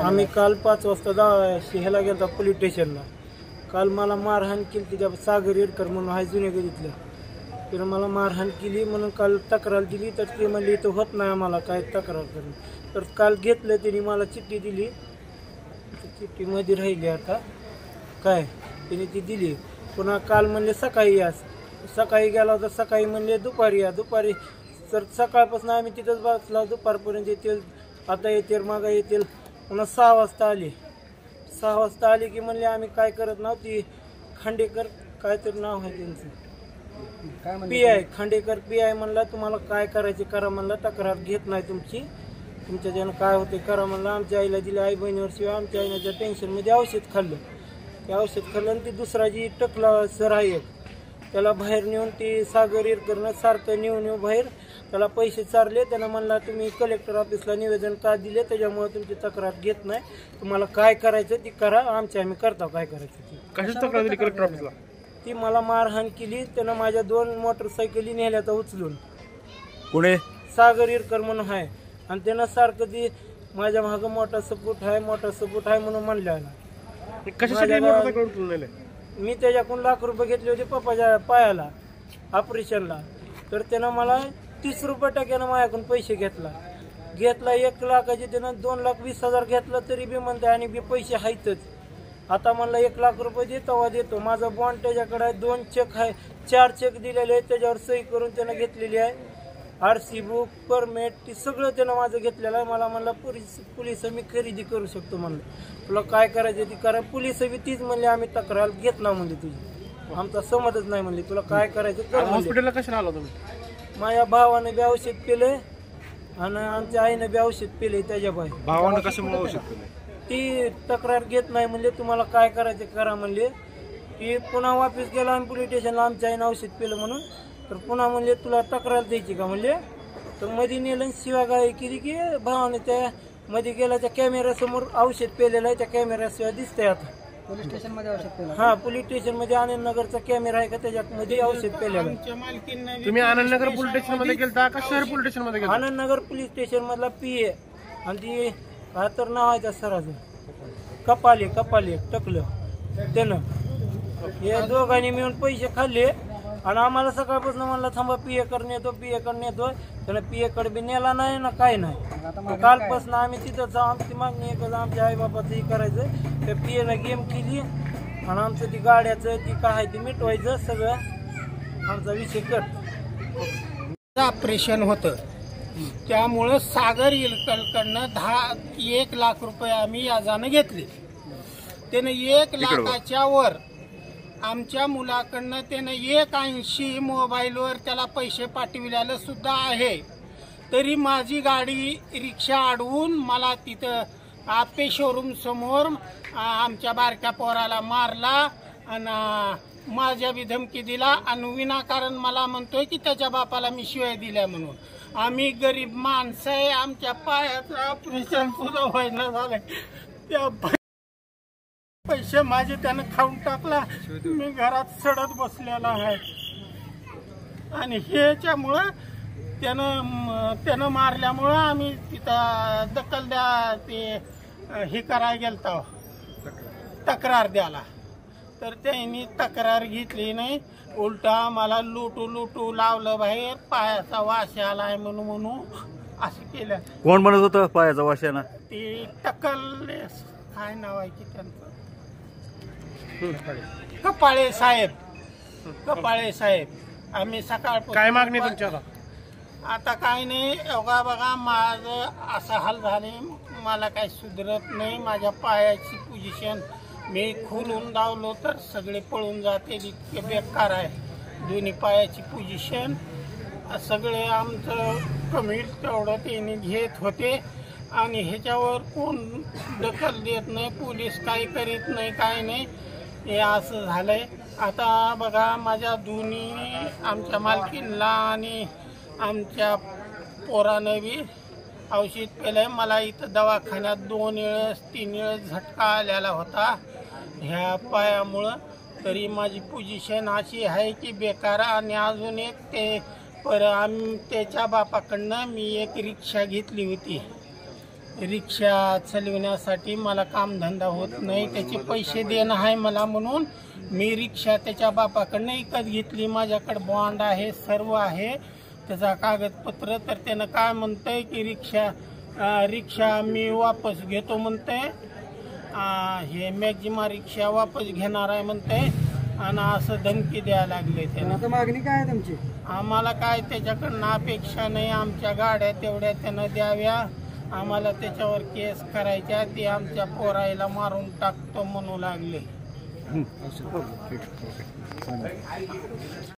आम्ही काल 5 वाजता ह्याला गेलता पोलीस स्टेशनला. काल मला मारहाण केली तिच्या सागर येडकर म्हणून आहे जुन्या गल्लीतलं. त्यानं मला मारहाण केली म्हणून काल तक्रार दिली. तर ते म्हणले इथं होत नाही आम्हाला काय तक्रार करून. तर काल घेतलं त्यांनी मला चिठ्ठी दिली. चिठ्ठीमध्ये राहिली आता काय त्याने ती दिली. पुन्हा काल म्हणले सकाळी या. सकाळी गेला होता सकाळी म्हणले दुपारी या. दुपारी तर सकाळपासून आम्ही तिथंच बसला दुपारपर्यंत येतील. आता येतील मागं येतील. पुन्हा 6 वाजता आली. 6 वाजता आली की म्हणले आम्ही काय करत नव्हती. खांडेकर काहीतरी नाव आहे त्यांचं PI खांडेकर PI म्हणला तुम्हाला काय करायचे करा म्हणला. तक्रार घेत नाही तुमची. तुमच्या ज्यानं काय होते करा म्हणलं. आमच्या आईला दिले आई बहिणीवर शिवाय आमच्या आईनं त्या टेन्शनमध्ये औषध खाल्लं. ते औषध खाल्लं आणि ती दुसरा जी टकला सर आहे त्याला बाहेर नेऊन ती सागर येडकरनं सारखं नेऊन बाहेर त्याला पैसे चारले. त्यानं म्हणला तुम्ही कलेक्टर ऑफिसला निवेदन का दिले त्याच्यामुळे तुमची तक्रार घेत नाही. तुम्हाला काय करायचं ती करा आमच्या आम्ही करता काय करायचं ती. कशाची तक्रार दिली कलेक्टर ऑफिसला? ती मला मारहाण केली. त्यानं माझ्या 2 मोटरसायकली नेल्यात उचलून. पुणे सागर येडकर म्हणून आहे आणि त्यानं सारखं ती माझ्या मागं मोठा सपोर्ट आहे म्हणून म्हणलं. कशासाठी मोटरसायकल उचलून नेले? मी त्याच्याकडून लाख रुपये घेतले होते पप्पाच्या पायाला ऑपरेशनला. तर त्यानं मला 30 रुपये टक्क्यानं माझ्याकडून पैसे घेतला. 1 लाखाचे त्यानं 2,20,000 घेतलं तरी बी म्हणते आणि बी पैसे आहेतच. आता म्हणलं 1 लाख रुपये दे तेव्हा देतो. माझं बॉन्ड त्याच्याकडे आहे. 2 चेक आहे. 4 चेक दिलेले आहेत. त्याच्यावर सही करून त्यानं घेतलेली आहे. RC बुक परमिट ती सगळं त्यानं माझं घेतलेलं आहे. मला म्हणलं पोलिस मी खरेदी करू शकतो म्हणलं. तुला काय करायचं ती करा. पोलिस बी तीच म्हणले आम्ही तक्रार घेत ना म्हणले तुझी. आमचा समजच नाही म्हणले. तुला काय करायचं हॉस्पिटलला कशाला आला तुम्ही? माझ्या भावानं बी औषध पिलंय आणि आमच्या आईनं बी औषध पिलंय. त्याच्या भावानं कशामुळे औषध पिलंय? ती तक्रार घेत नाही म्हणले. तुम्हाला काय करायचं करा म्हणले. ती पुन्हा वापस गेला आणि पोलीस स्टेशनला आमच्या आईनं औषध पिलं म्हणून. तर पुन्हा म्हणले तुला तक्रार द्यायची का म्हणले. तर मध्ये नेलं शिवागाळी केली की भावाने त्या मध्ये गेला. त्या कॅमेऱ्यासमोर औषध पेलेलं आहे. त्या कॅमेऱ्याशिवाय दिसतंय आता पोलीस स्टेशनमध्ये औषध पेलं. हा पोलीस स्टेशनमध्ये आनंदनगरचा कॅमेरा आहे का त्याच्यामध्ये औषध पेलेलं आहे. तुम्ही आनंदनगर पोलीस स्टेशन मध्ये गेलता का शहर पोलीस स्टेशन मध्ये गेलता? आनंदनगर पोलीस स्टेशन मधला PA आणि ती हा तर नाव आहे त्या सराचं कपाले टकलं त्यानं. हे दोघांनी मिळून पैसे खाल्ले आणि आम्हाला सकाळपासून म्हणला थांबा PA कडे येतो त्यानं PA कडे बी नेला नाही ना काय नाही. कालपासून आम्ही तिथंच आमची मागणी एकच आमच्या आई बापाचं हे करायचं. त्या PA गेम केली आणि आमचं ती गाड्याचं ती काय ते मिटवायचं सगळं आमचा विषय कट. ऑपरेशन होतं त्यामुळं सागर येडकरकडनं 1 लाख रुपये आम्ही याजानं घेतले. त्यानं 1 लाखाच्या वर आमच्या मुलाकडनं त्यानं 180 मोबाईलवर त्याला पैसे पाठविलेलं सुद्धा आहे. तरी माझी गाडी रिक्षा अडवून मला तिथं आपे शोरूम समोर आमच्या बारक्या पोराला मारला आणि माझ्या बी धमकी दिला आणि विनाकारण मला म्हणतोय की त्याच्या बापाला मी शिवाय दिल्या म्हणून. आम्ही गरीब माणसं आहे. आमच्या पायाचं ऑपरेशन सुद्धा व्हायला झालंय. त्या पैसे माझे त्यानं खाऊन टाकला. मी घरात सडत बसलेला आहे आणि ह्याच्यामुळं त्यानं मारल्यामुळं आम्ही तिथं दखल हे करायला गेलतो तक्रार द्यायला. तर त्यांनी तक्रार घेतली नाही. उलटा मला लुटू लावलं बाहेर. पायाचा वास आलाय म्हणून असं केलं. कोण म्हणत होतं पायाचा वाशाना? ते टकल काय नाव आहे की त्यांचं कपाळे साहेब. आम्ही सकाळ काय मागणी तुमच्याला? आता काय नाही. बघा माझं असं हाल झाले. मला काही सुधरत नाही. माझ्या पायाची पोझिशन मी खोलून धावलो तर सगळे पळून जाते. इतके बेकार आहे दोन्ही पायाची पोझिशन. सगळे आमचं कमी तेवढं त्यांनी घेत होते आणि ह्याच्यावर कोण दखल देत नाही. पोलीस काही करीत नाही काय नाही. हे असं झालंय. आता बघा माझ्या दोन्ही आमच्या मालकीनला आणि आमच्या पोरानं बी औषध पेलंय. मला इथं दवाखान्यात 2 वेळेस 3 वेळेस झटका आलेला होता ह्या पायामुळं. तरी माझी पोझिशन अशी आहे की बेकार. आणि अजून एक त्याच्या बापाकडनं मी एक रिक्षा घेतली होती रिक्षा चालविण्यासाठी मला कामधंदा होत नाही, त्याचे पैसे देणं आहे मला, म्हणून मी रिक्षा त्याच्या बापाकडनं विकत घेतली. माझ्याकडे बॉन्ड आहे, सर्व आहे त्याचा कागदपत्र. तर त्यानं काय म्हणतंय की रिक्षा मी वापस घेतो म्हणतंय, हे मॅक्झिमा रिक्षा वापस घेणार आहे म्हणतंय आणि असं धमकी द्यायला लागले त्यानं. आता मागणी काय आहे तुमची? आम्हाला काय त्याच्याकडनं अपेक्षा नाही, आमच्या गाड्या तेवढ्या त्यानं द्याव्या, आम्हाला त्याच्यावर केस करायच्या, ते आमच्या पोरायला मारून टाकतो म्हणू लागले.